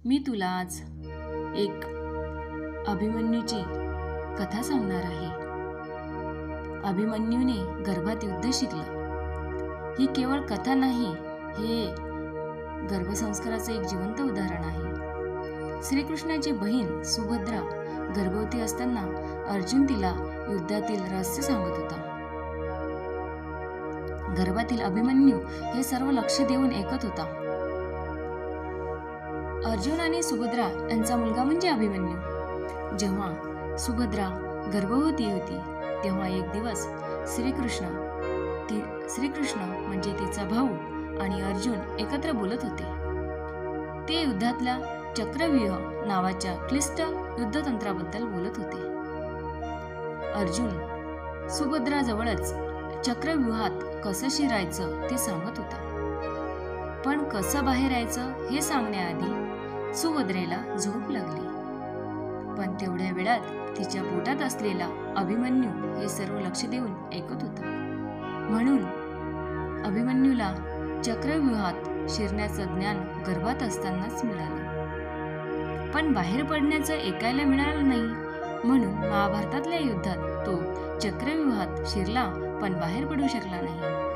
मी तुला आज एक अभिमन्यूची कथा सांगणार आहे. अभिमन्यूने गर्भात युद्ध शिकलं. ही केवळ कथा नाही, हे गर्भसंस्काराचे एक जिवंत उदाहरण आहे. श्रीकृष्णाची बहीण सुभद्रा गर्भवती असताना अर्जुन तिला युद्धातील रहस्य सांगत होता. गर्भातील अभिमन्यू हे सर्व लक्ष देऊन ऐकत होता. अर्जुन आणि सुभद्रा यांचा मुलगा म्हणजे अभिमन्यू. जेव्हा सुभद्रा गर्भवती होती तेव्हा एक दिवस श्रीकृष्ण म्हणजे तिचा भाऊ आणि अर्जुन एकत्र बोलत होते. ते युद्धातल्या चक्रव्यूह नावाच्या क्लिष्ट युद्धतंत्राबद्दल बोलत होते. अर्जुन सुभद्राजवळच चक्रव्यूहात कसं शिरायचं ते सांगत होता. पण कसं बाहेर यायचं हे सांगण्याआधी सुभद्रेला झोप लागली. पण तेवढ्या वेळात तिच्या पोटात असलेला अभिमन्यू हे सर्व लक्ष देऊन ऐकत होता. म्हणून अभिमन्यूला चक्रव्यूहात शिरण्याचं ज्ञान गर्भात असतानाच मिळालं. पण बाहेर पडण्याचं ऐकायला मिळालं नाही. म्हणून महाभारतातल्या युद्धात तो चक्रव्यूहात शिरला पण बाहेर पडू शकला नाही.